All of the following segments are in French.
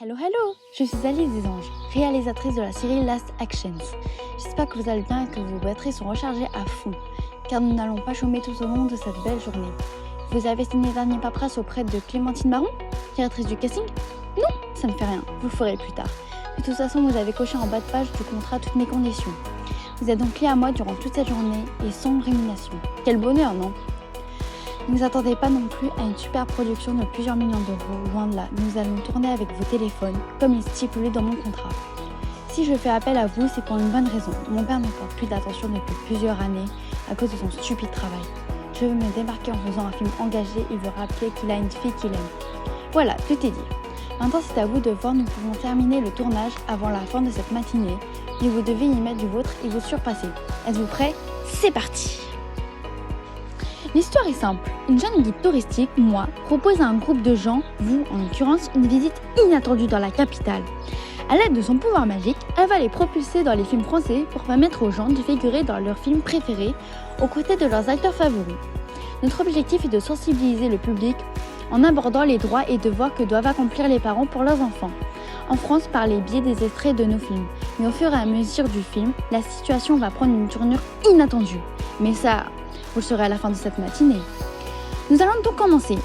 Hello, hello! Je suis Alice Desanges, réalisatrice de la série Last Actions. J'espère que vous allez bien et que vos batteries sont rechargées à fond, car nous n'allons pas chômer tout au long de cette belle journée. Vous avez signé dernier paperasse auprès de Clémentine Baron, directrice du casting? Non, ça ne fait rien, vous le ferez plus tard. De toute façon, vous avez coché en bas de page du contrat toutes mes conditions. Vous êtes donc lié à moi durant toute cette journée et sans rémunération. Quel bonheur, non? Ne vous attendez pas non plus à une super production de plusieurs millions d'euros, loin de là. Nous allons tourner avec vos téléphones, comme il est stipulé dans mon contrat. Si je fais appel à vous, c'est pour une bonne raison. Mon père ne porte plus d'attention depuis plusieurs années à cause de son stupide travail. Je veux me démarquer en faisant un film engagé et vous rappeler qu'il a une fille qu'il aime. Voilà, tout est dit. Maintenant, c'est à vous de voir, nous pouvons terminer le tournage avant la fin de cette matinée, mais vous devez y mettre du vôtre et vous surpasser. Êtes-vous prêts? C'est parti! L'histoire est simple. Une jeune guide touristique, moi, propose à un groupe de gens, vous en l'occurrence, une visite inattendue dans la capitale. À l'aide de son pouvoir magique, elle va les propulser dans les films français pour permettre aux gens de figurer dans leurs films préférés aux côtés de leurs acteurs favoris. Notre objectif est de sensibiliser le public en abordant les droits et devoirs que doivent accomplir les parents pour leurs enfants. En France, par les biais des extraits de nos films. Mais au fur et à mesure du film, la situation va prendre une tournure inattendue. Mais ça, vous le saurez à la fin de cette matinée. Nous allons donc commencer.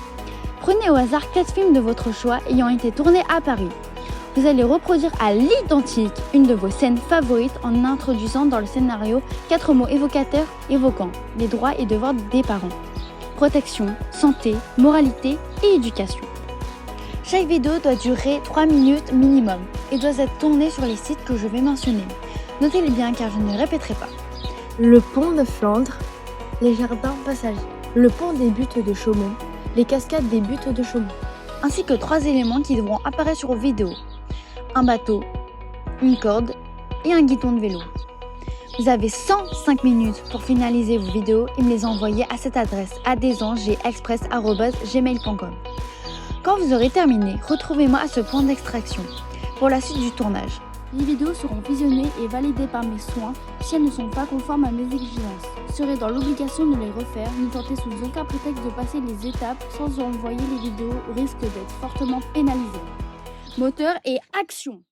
Prenez au hasard 4 films de votre choix ayant été tournés à Paris. Vous allez reproduire à l'identique une de vos scènes favorites en introduisant dans le scénario 4 mots évocateurs évoquant les droits et devoirs des parents. Protection, santé, moralité et éducation. Chaque vidéo doit durer 3 minutes minimum et doit être tournée sur les sites que je vais mentionner. Notez-les bien car je ne répéterai pas. Le pont de Flandre, les jardins passagers, le pont des buttes de Chaumont, les cascades des buttes de Chaumont. Ainsi que 3 éléments qui devront apparaître sur vos vidéos. Un bateau, une corde et un guidon de vélo. Vous avez 105 minutes pour finaliser vos vidéos et me les envoyer à cette adresse adesangesexpress@gmail.com. Quand vous aurez terminé, retrouvez-moi à ce point d'extraction pour la suite du tournage. Les vidéos seront visionnées et validées par mes soins. Si elles ne sont pas conformes à mes exigences, je serai dans l'obligation de les refaire. Ne tentez sous aucun prétexte de passer les étapes sans envoyer les vidéos au risque d'être fortement pénalisé. Moteur et action!